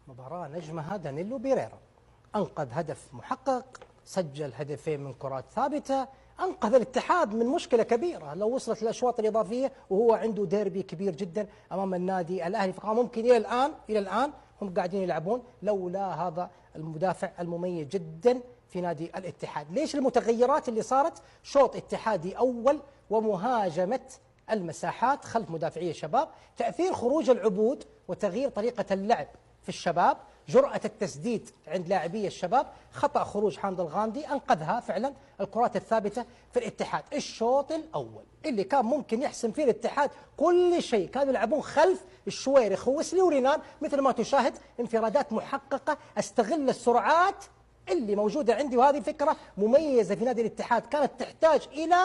مباراة نجمها دانيلو بيريرا، أنقذ هدف محقق، سجل هدفين من كرات ثابتة، أنقذ الاتحاد من مشكلة كبيرة لو وصلت الأشواط الإضافية، وهو عنده ديربي كبير جدا أمام النادي الأهلي، فكان ممكن إلى الآن هم قاعدين يلعبون لولا هذا المدافع المميز جدا في نادي الاتحاد. ليش المتغيرات اللي صارت؟ شوط اتحادي أول ومهاجمة المساحات خلف مدافعي الشباب، تأثير خروج العبود وتغيير طريقة اللعب في الشباب، جرأة التسديد عند لاعبي الشباب، خطأ خروج حامد الغامدي أنقذها فعلا الكرات الثابتة في الاتحاد. الشوط الأول اللي كان ممكن يحسم فيه الاتحاد كل شيء، كانوا يلعبون خلف الشويري خوسلي ورينان مثل ما تشاهد، انفرادات محققة، استغل السرعات اللي موجودة عندي، وهذه فكرة مميزة في نادي الاتحاد كانت تحتاج إلى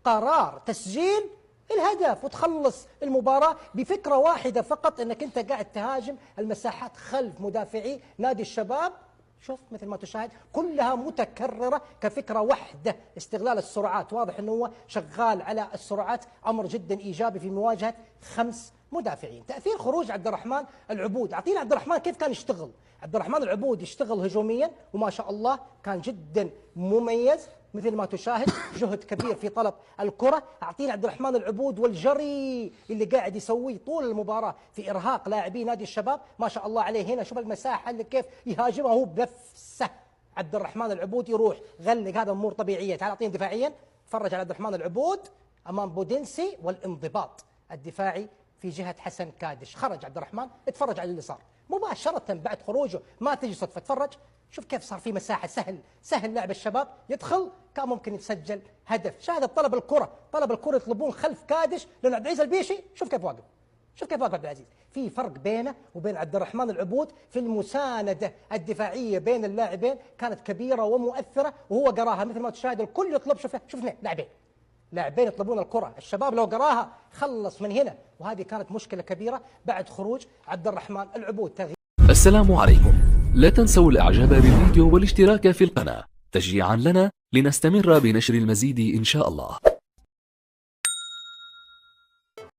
قرار تسجيل الهدف وتخلص المباراة بفكرة واحدة فقط، انك انت قاعد تهاجم المساحات خلف مدافعي نادي الشباب. شوف مثل ما تشاهد كلها متكررة كفكرة واحدة، استغلال السرعات، واضح انه هو شغال على السرعات، امر جدا ايجابي في مواجهة 5 مدافعين. تأثير خروج عبد الرحمن العبود، اعطينا عبد الرحمن كيف كان يشتغل. عبد الرحمن العبود يشتغل هجوميا وما شاء الله كان جدا مميز مثل ما تشاهد، جهد كبير في طلب الكرة. اعطينا عبد الرحمن العبود والجري اللي قاعد يسويه طول المباراة في ارهاق لاعبي نادي الشباب، ما شاء الله عليه. هنا شوف المساحة اللي كيف يهاجمها هو بنفسه. عبد الرحمن العبود يروح غلق، هذا امور طبيعية. تعال اعطينا دفاعيا، تفرج على عبد الرحمن العبود امام بودنسي والانضباط الدفاعي في جهة حسن كادش. خرج عبد الرحمن، اتفرج على اللي صار مباشرة بعد خروجه، ما تجي صدفة. تفرج شوف كيف صار في مساحة، سهل لاعب الشباب يدخل، كان ممكن يتسجل هدف. شاهد طلب الكرة يطلبون خلف كادش لأن عبد العزيز البيشي شوف كيف واقف، عبد العزيز. في فرق بينه وبين عبد الرحمن العبود في المساندة الدفاعية بين اللاعبين، كانت كبيرة ومؤثرة، وهو قراها مثل ما تشاهد. الكل يطلب، شوفنا لاعبين يطلبون الكرة، الشباب لو قراها خلص من هنا، وهذه كانت مشكلة كبيرة بعد خروج عبد الرحمن العبود. السلام عليكم، لا تنسوا الاعجاب بالفيديو والاشتراك في القناة تشجيعا لنا لنستمر بنشر المزيد إن شاء الله.